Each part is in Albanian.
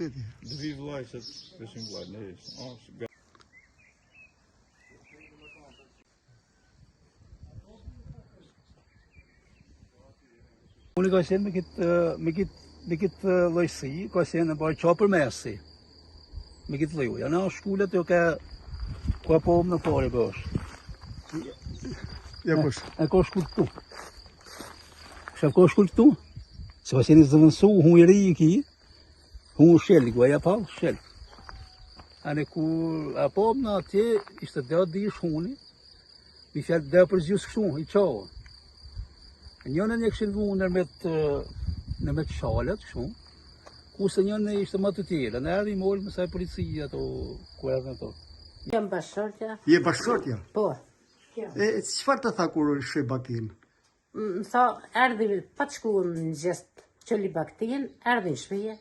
përshëndetje. Dëvi vllaj se këshim vllaj, ne. Unë ka qenë me këtë llojsi, ka qenë në bërë qapër mesi. Me këtë lloj. Ja në shkullet jo ka po në pare bësh. Ja kush? E ka shkull këtu. Kësha ka shkull këtu? Se ka qenë zëvënsu, hun i ri i ki, hun shelë, ku aja pa, shelë. Ane kur a po në atje, ishte dhe di shuni, mi fjallë dhe për gjusë kështu, i qavë. Njënë një këshin vu nërmet shalet, kështu, kurse njënë ishte më të tjera, në erdi i mollë mësaj policia ato, ku edhe në to. Jam bashkërtja. Je bashkërtja? Po. Çfarë të tha kur shë baktin? Më tha, erdi, pa të shku në gjest qëli baktin, erdi në shpije.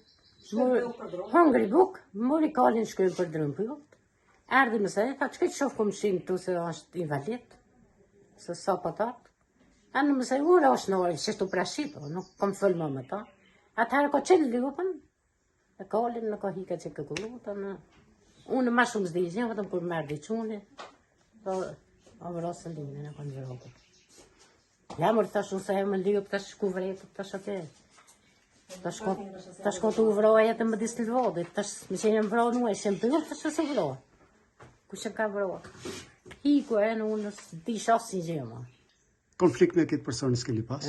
Hëngri buk, mori kalin shkojnë për drëmë për jot. Erdi më se, tha, që këtë shofë kom shimë tu se është invalid, se sa patat. A në më se, ura është në orë, që shtu prashit, nuk kom fëllë më me ta. Atëherë ka qëllë lupën, e kalin në ka hika që këkullu, unë ma shumë zdizhin, vëtëm kur merdi quni, a vrasën limin e kanë gjërokët. Ja mërë tash unë se e më lyp, tash ku vrejtë, tash atë. Tash ko të uvroja jetë më disë të vodit, tash më qenë më vrojë nuk e shenë të tash e se vrojë. Ku që ka vrojë? Hiku e në unë di shasë një gjema. Konflikt me këtë personi s'keni pas?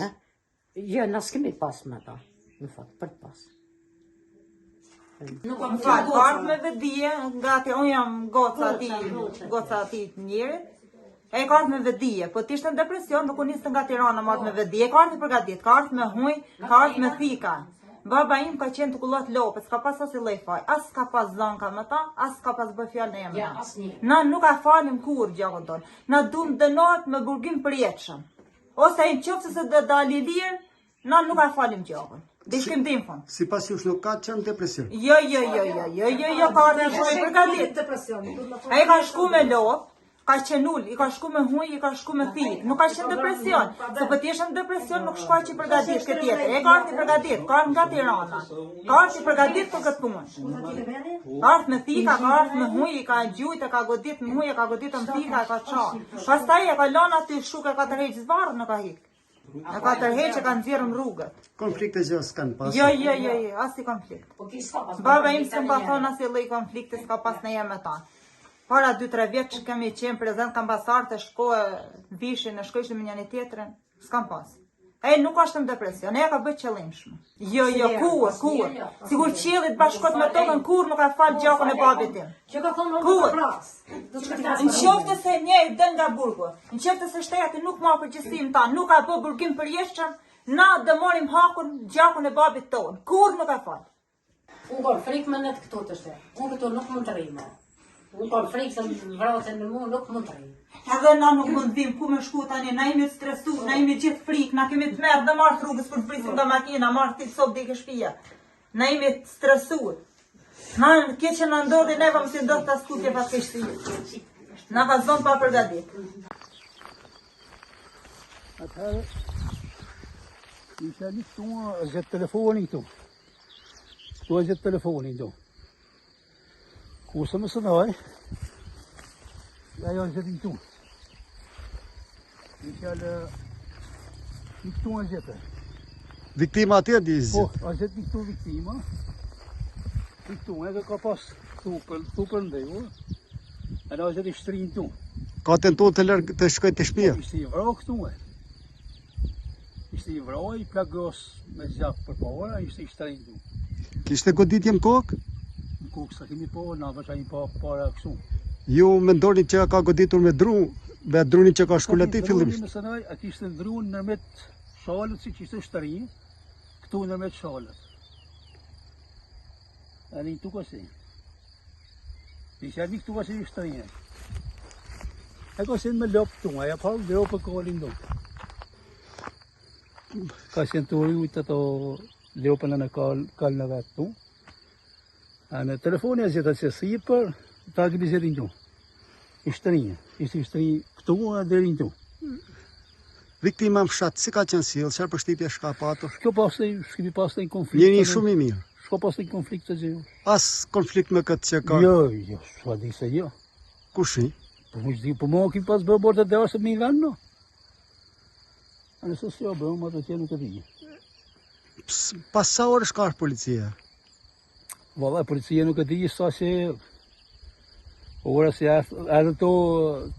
Jo, në s'kemi pas me ta, në fakt, për të pas. Nuk kam fat me vedije, nga të unë jam goca ati të njerit. E ka ardhë me vedije, po t'ishte në depresion, nuk unë ishte nga Tirana më ardhë me vedije, ka ardhë me përgatit, ka ardhë me huj, ka ardhë me thika. Baba im ka qenë të kullot lopët, s'ka pas as i lejfaj, as s'ka pas zanka me ta, as s'ka pas bë fjallë në jemë. Na nuk a falim kur gjakon tonë, na dum dënat me burgim përjetëshëm. Ose im qëfë se dhe dali lirë, na nuk a falim gjakon. Dhe shkim dim fund. Si pas jush nuk ka qenë depresion? Jo, ka ardhë me shumë i përgatit. A i ka shku me lopë, ka qenë ullë, i ka shku me huj, i ka shku me thijit. Nuk ka qenë depresion. Se për t'jeshtë në depresion nuk shkua që i përgatit këtë tjetër. E ka ardhë i përgatit, ka ardhë nga Tirana. Ka ardhë i përgatit për këtë punë. Ka ardhë me thika, ka ardhë me huj, i ka gjujt, e ka godit me huj, e ka godit me thika, e ka qanë. Pastaj e ka lana të shuk, e ka tërheq zvarë në ka hik. E ka tërheq, e ka nëzirëm rrugët. Konflikte gjë s'kanë pas? Jo, as i konflikt. Baba im s'kem pa thonë as i lej konflikte s'ka pas në jemë ta. Para 2-3 vjetë që kemi qenë prezent kambasar të shkojë vishin, e shkojshë me njëni tjetërën, s'kam pas. E nuk ashtë në depresion, e ka bëjt qëllimshme. Jo, kur. Sigur qëllit bashkot me tokën, kur nuk ka falë gjakon e babit tim. Kur. Në qoftë se një i dën nga burgu, në qoftë se shteti nuk ma përgjësim ta, nuk ka bë burgim për jeshqëm, na dëmorim hakun gjakon e babit tonë. Kur nuk ka falë. Unë kam frikë me nëtë këtu të shte, unë këtu nuk mund të rime. Unë kam frikë se vrasën në mu nuk mund të rime. Edhe na nuk mund dhim ku me shku tani, na imi të stresu, na imi gjithë frikë, na kemi të merë dhe marë rrugës për të prisim nga makina, marë të sop dhe i këshpia. Na imi të stresu. Na në kje që në ndodhi neva më si ndodhë të askutje pa të kështi. Na ka zonë pa përgadit. Atëherë, isha një këtu, zhetë telefonin këtu. Këtu zhetë telefonin këtu. Kurse më sënoj, ajo zhetë një këtu. Një fjallë, një këtu në zhetë. Viktima atje di zhetë? Po, a zhetë një këtu viktima. Një këtu, edhe ka pas këtu për ndeju. Edhe a zhetë i shtri një këtu. Ka tentu të shkoj të shpia? Ishte i vro këtu e. Ishte i vro, i plagos me zjapë për para, ishte i shtri një këtu. Kishte goditje në kokë? Në kokë sa kemi po, na vësha një para këtu. Ju mendoni që ka goditur me druni që ka shkullati fillimisht? Druni më sënoj, ati ishte në drunë nërmet shalët, si që ishte shtëri, këtu nërmet shalët. A një tu kësi. Isha një këtu kësi një shtëri. E kësin me lopë tu, aja palë dhe për kolin do. Kësin të ujtë ato lopën në kallë në vetë tu. A në telefoni e zhjetë që si për, ta këmi zhjetin tu. Ishte shtëri këtu dhe rinë tu. Viktima më fshatë, si ka qenë sjellë, çfarë përshtypje shka patur? Kjo pastaj, shkimi pastaj konflikt. Njëri shumë i mirë. s'ka pas një konflikt të gjë. As konflikt me këtë që ka. Jo, s'ka di se jo. Kushi? Po më di, po më ki pas bërë bërë të dhe se mi vend, no? A nëse si jo bërë, ma të tje nuk e di. Pas sa orë shkarë policia? Valla, policia nuk e di, sa që ora se edhe to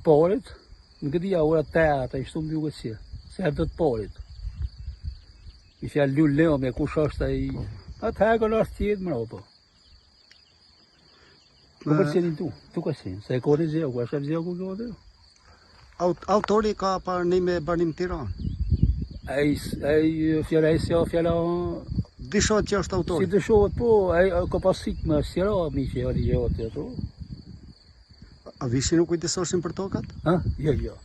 parit, nuk e di, ora 8, ishtu më duke që, se edhe të parit. I fjallë lullë leo me kush është ai, atë hekën është tjetë më po. Po për qenin tu ka qenë, se e kodi zeo, ku është e zeo ku kodi? Autori ka parënime banim Tiranë. Ai fjalla e sja, fjalla... Dishot që është autori? Si dëshohet, po, ai ka pasik me sjera, mi që janë i gjëvat të ato. A vishin nuk kujtisoshin për tokat? Ha? Jo.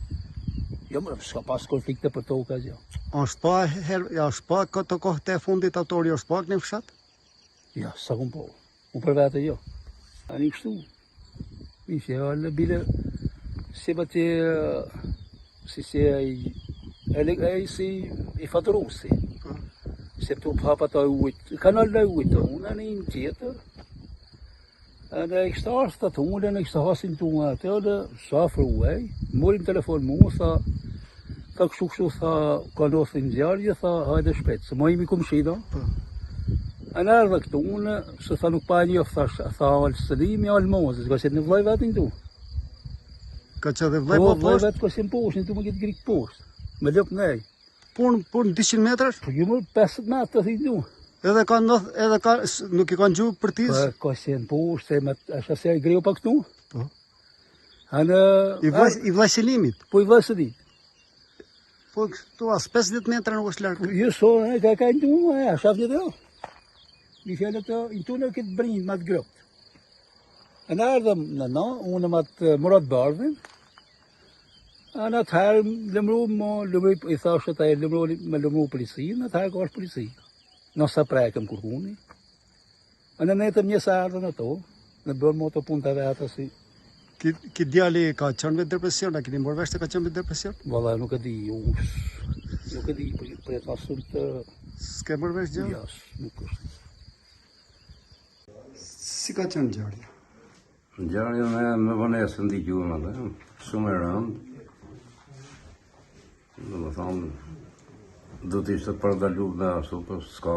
Jo, më s'ka pas konflikte për tokat, jo. është pa këtë kohë të fundit autori është pak në fshat? Ja, sa kun po. Unë për vete, jo. Ani kështu. Mi që janë bile, si ba të, si i fatërusi. Se tu papa ta ujtë, kanal da ujtë, unë në një tjetër. Edhe i kështë arës të unë, në kështë hasin të unë atë, edhe shafër uaj, morim telefon mu, tha kështu, tha, ka ndothin zjarje, tha, hajde shpet, se ma imi kumë shida. A në erdhe këtu unë, se tha nuk pa njof, tha alë sëllimi, alë mozës, ka qëtë në vlaj vetin tu. Ka që dhe vlaj po vlaj vetë ka qënë poshtë, në tu më këtë grikë poshtë, me lëpë nej. Punë 200 metrash? Po ju më 50 metrë të thidu. Edhe nuk i kanë gjuhë për tizë? Po, ka qenë poshtë, është se i greu pa këtu. Po. I vlaj Selimit? Po, i vlaj Selimit. Po, këtu as 50 metra nuk është larkë? Jo, ka në tu, a shaf një dhe o. Mi fjallet të, i tu në këtë brinë, ma të grëptë. Në ardhëm në, unë ma të murat bardhin. Në atëherë lëmru, i thashtë të me lëmru policinë, në atëherë ka është polici. Nësa prekëm kërkuni. Në netëm një sa ardhën ato, në bërë mo të punë të vetë si. Ki djali ka qënë me depresion, a kini mërë veshte ka qënë me depresion? Valla, nuk e di, nuk e di, për e të asur të... S'ke mërë vesh gjë? Jas, nuk është. Si ka qënë gjarja? Gjarja me vënesë ndi gjumë atë, shumë e rëndë. Dhe më thonë, do t'ishte përdalu me ashtu, për s'ka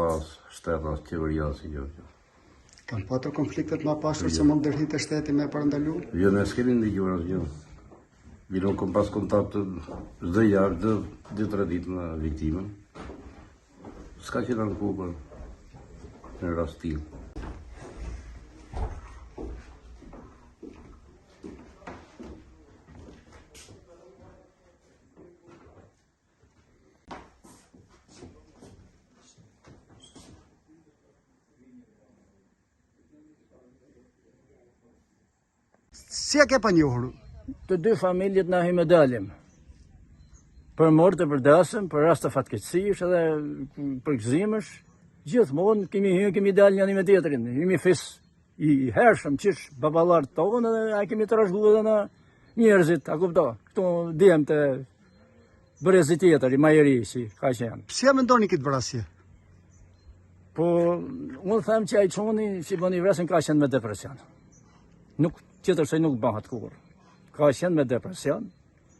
shtetë asë qeveria si gjë. Kanë patër konfliktet ma pashur që mund dërhit e shteti me përndalu? Jo, ne s'kemi ndigjur asë gjë. Nuk kom pas kontakt çdo javë, çdo 2-3 ditë me viktimën. S'ka që në ku për në rast tillë. Si a ke pa njohur? Të dy familjet na hymë dalim. Për mort të përdasëm, për rast të fatkeqësish edhe për gëzimësh, gjithmonë kemi dalë një me tjetrin, jemi fis i hershëm qish baballarët tonë edhe a kemi trashëguar edhe në njerëzit, a kupto? Këto djem të brezi tjetër, i majeri si ka qenë. Si a mendoni këtë vrasje? Po, unë them që ai çoni që bëni vrasjen ka qenë me depresion. Nuk tjetër se nuk bëhat kur. Ka qenë me depresion.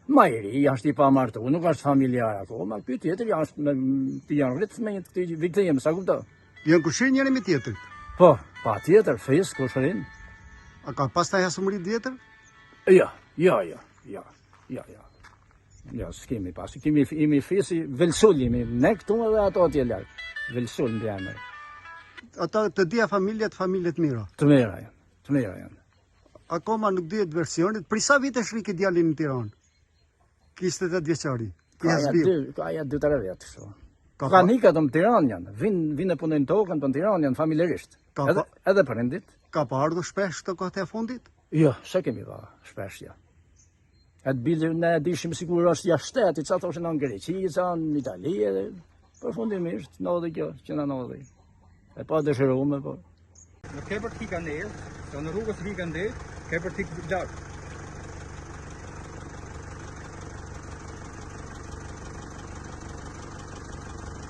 Majeri është i pamartuar, nuk është familjar akoma. Ky tjetër janë rritë me një viktimë, sa kupto? Janë kushërin njëri me tjetër? Po, pa tjetër, fis, kushërin. A ka pastaj hasumëri tjetër? Jo. Ja, s'kemi pas. Imi fisi, velsull jemi, ne këtu edhe ato atje larg. Velsull në emër. Ata të dia familjet mira? Të mira janë. Akoma nuk dihet versionit. Për sa vite shri këtë djalin në Tiranë? 28 vjeçari. Ka ja 2-3 vjetë kështu. Ka nika të më Tiranë janë. Vinë punojnë tokën të në Tiranë janë familjerisht. Edhe përindit. Ka pa ardhur shpesh të kohët e fundit? Jo, se kemi pa shpesh ja. Atë bile ne dishim sikur është jashteti, ça thoshin në Greqi, ça në Itali, edhe përfundimisht ndodhi kjo që na ndodhi. E pa dëshiruar po. Në kepër t'i ka ndelë, në rrugës t'i ka ndelë, kepër t'i lartë.